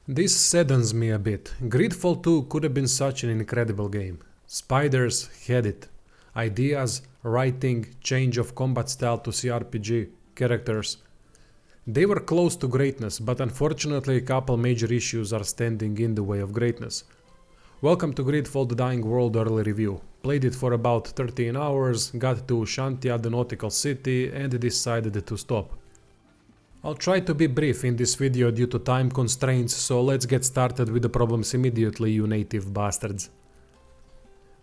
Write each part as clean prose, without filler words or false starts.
This saddens me a bit. Greedfall 2 could have been such an incredible game. Spiders had it. Ideas, writing, change of combat style to CRPG, characters. They were close to greatness, but unfortunately a couple major issues are standing in the way of greatness. Welcome to Greedfall The Dying World early review. Played it for about 13 hours, got to Shantia, the nautical city, and decided to stop. I'll try to be brief in this video due to time constraints, so let's get started with the problems immediately, you native bastards.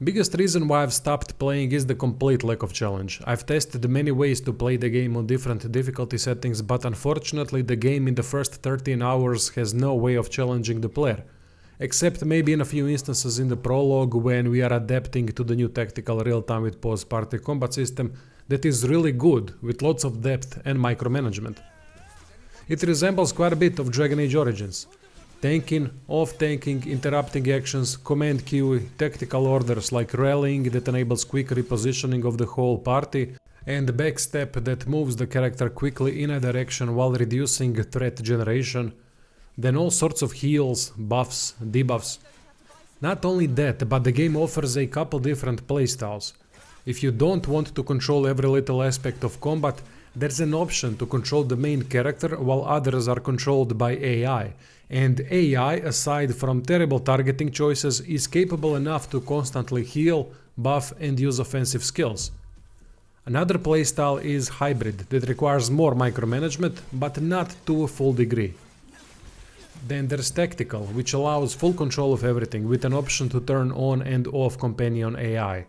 Biggest reason why I've stopped playing is the complete lack of challenge. I've tested many ways to play the game on different difficulty settings, but unfortunately the game in the first 13 hours has no way of challenging the player. Except maybe in a few instances in the prologue when we are adapting to the new tactical real-time with pause party combat system that is really good with lots of depth and micromanagement. It resembles quite a bit of Dragon Age Origins. Tanking, off-tanking, interrupting actions, command queue, tactical orders like rallying that enables quick repositioning of the whole party, and backstep that moves the character quickly in a direction while reducing threat generation. Then all sorts of heals, buffs, debuffs. Not only that, but the game offers a couple different playstyles. If you don't want to control every little aspect of combat, there's an option to control the main character while others are controlled by AI. And AI, aside from terrible targeting choices, is capable enough to constantly heal, buff and use offensive skills. Another playstyle is hybrid that requires more micromanagement, but not to a full degree. Then there's tactical, which allows full control of everything with an option to turn on and off companion AI.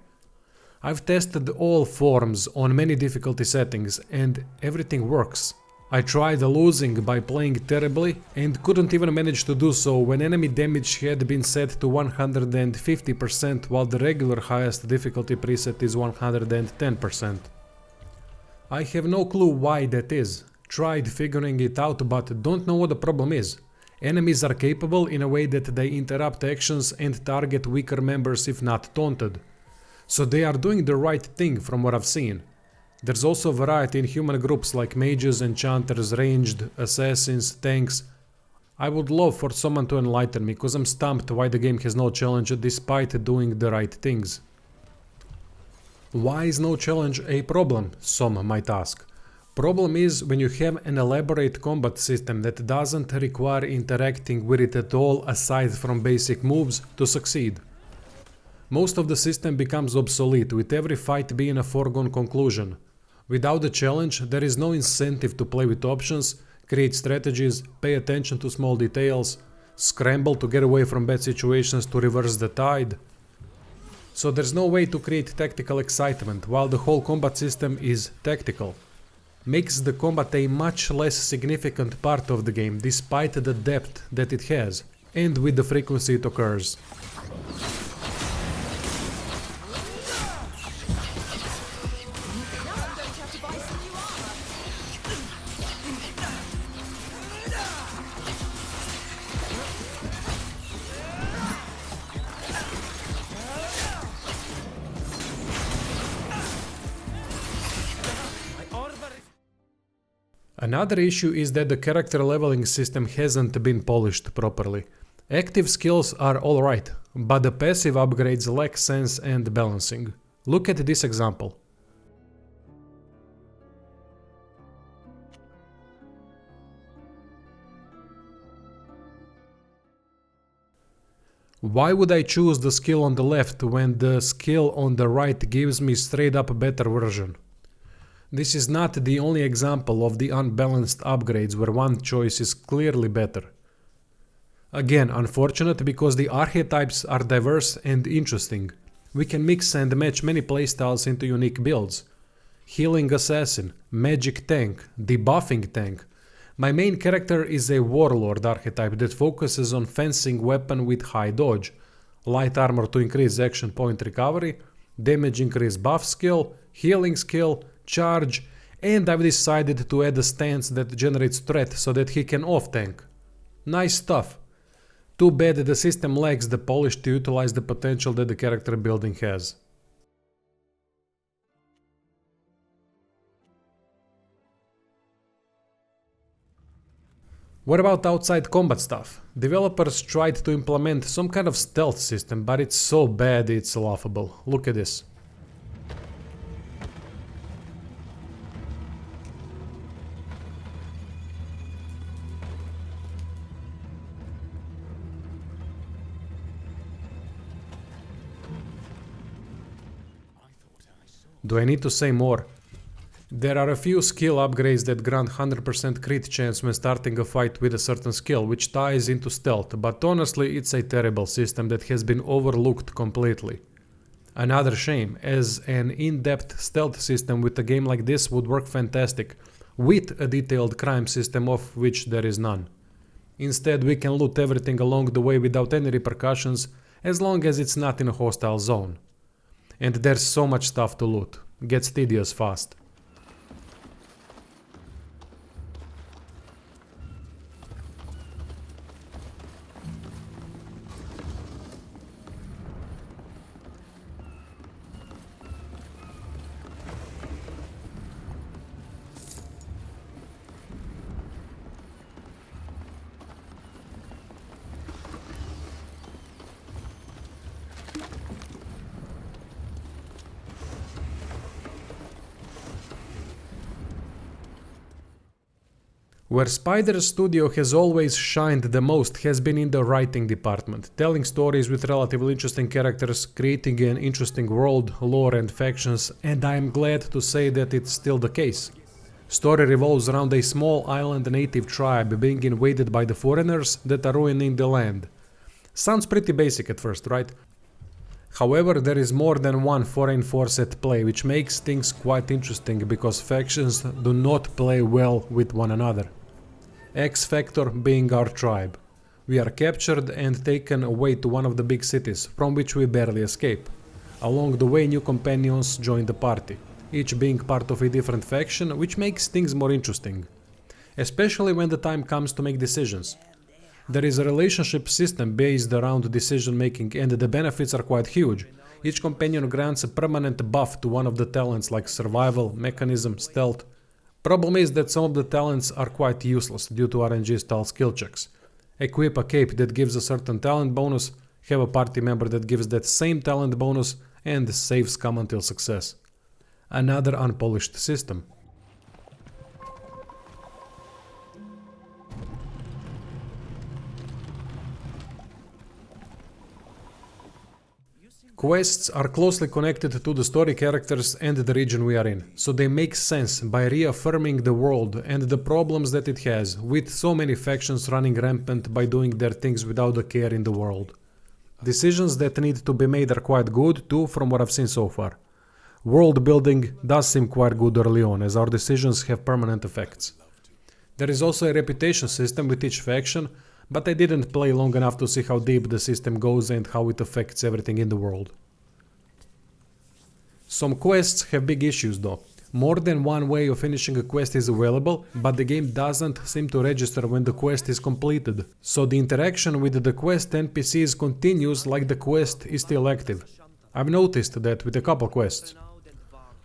I've tested all forms on many difficulty settings and everything works. I tried losing by playing terribly and couldn't even manage to do so when enemy damage had been set to 150% while the regular highest difficulty preset is 110%. I have no clue why that is. Tried figuring it out but don't know what the problem is. Enemies are capable in a way that they interrupt actions and target weaker members if not taunted. So they are doing the right thing from what I've seen. There's also variety in human groups like mages, enchanters, ranged, assassins, tanks. I would love for someone to enlighten me, cause I'm stumped why the game has no challenge despite doing the right things. Why is no challenge a problem, some might ask. Problem is when you have an elaborate combat system that doesn't require interacting with it at all aside from basic moves to succeed. Most of the system becomes obsolete with every fight being a foregone conclusion. Without the challenge, there is no incentive to play with options, create strategies, pay attention to small details, scramble to get away from bad situations to reverse the tide. So there's no way to create tactical excitement while the whole combat system is tactical. Makes the combat a much less significant part of the game despite the depth that it has, and with the frequency it occurs. Another issue is that the character leveling system hasn't been polished properly. Active skills are alright, but the passive upgrades lack sense and balancing. Look at this example. Why would I choose the skill on the left when the skill on the right gives me straight up better version? This is not the only example of the unbalanced upgrades where one choice is clearly better. Again, unfortunate because the archetypes are diverse and interesting. We can mix and match many playstyles into unique builds. Healing assassin, magic tank, debuffing tank. My main character is a warlord archetype that focuses on fencing weapon with high dodge, light armor to increase action point recovery, damage increase buff skill, healing skill, charge, and I've decided to add a stance that generates threat so that he can off-tank. Nice stuff. Too bad that the system lacks the polish to utilize the potential that the character building has. What about outside combat stuff? Developers tried to implement some kind of stealth system, but it's so bad it's laughable. Look at this. Do I need to say more? There are a few skill upgrades that grant 100% crit chance when starting a fight with a certain skill, which ties into stealth, but honestly it's a terrible system that has been overlooked completely. Another shame, as an in-depth stealth system with a game like this would work fantastic, with a detailed crime system of which there is none. Instead we can loot everything along the way without any repercussions, as long as it's not in a hostile zone. And there's so much stuff to loot. Gets tedious fast. Where Spider's studio has always shined the most has been in the writing department, telling stories with relatively interesting characters, creating an interesting world, lore and factions, and I am glad to say that it's still the case. Story revolves around a small island native tribe being invaded by the foreigners that are ruining the land. Sounds pretty basic at first, right? However, there is more than one foreign force at play, which makes things quite interesting because factions do not play well with one another. X factor being our tribe. We are captured and taken away to one of the big cities, from which we barely escape. Along the way, new companions join the party, each being part of a different faction, which makes things more interesting. Especially when the time comes to make decisions. There is a relationship system based around decision making and the benefits are quite huge. Each companion grants a permanent buff to one of the talents like survival, mechanism, stealth. Problem is that some of the talents are quite useless due to RNG style skill checks. Equip a cape that gives a certain talent bonus, have a party member that gives that same talent bonus, and saves come until success. Another unpolished system. Quests are closely connected to the story characters and the region we are in, so they make sense by reaffirming the world and the problems that it has, with so many factions running rampant by doing their things without a care in the world. Decisions that need to be made are quite good too, from what I've seen so far. World building does seem quite good early on, as our decisions have permanent effects. There is also a reputation system with each faction, but I didn't play long enough to see how deep the system goes and how it affects everything in the world. Some quests have big issues though. More than one way of finishing a quest is available, but the game doesn't seem to register when the quest is completed. So the interaction with the quest NPCs continues like the quest is still active. I've noticed that with a couple quests.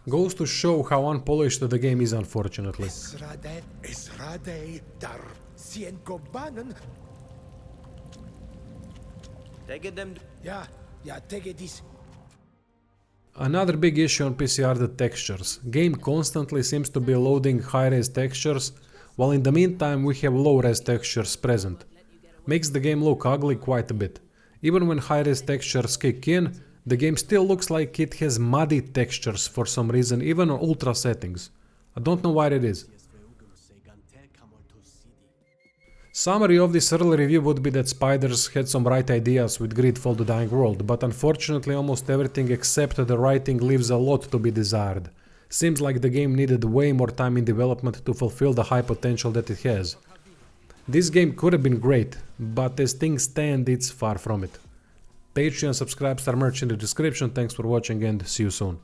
Goes to show how unpolished the game is, unfortunately. Another big issue on PC are the textures. Game constantly seems to be loading high-res textures, while in the meantime we have low-res textures present. Makes the game look ugly quite a bit. Even when high-res textures kick in, the game still looks like it has muddy textures for some reason, even on ultra settings. I don't know why it is. Summary of this early review would be that Spiders had some right ideas with Greedfall the Dying World, but unfortunately almost everything except the writing leaves a lot to be desired. Seems like the game needed way more time in development to fulfill the high potential that it has. This game could have been great, but as things stand it's far from it. Patreon, subscribe, start merch in the description. Thanks for watching and see you soon.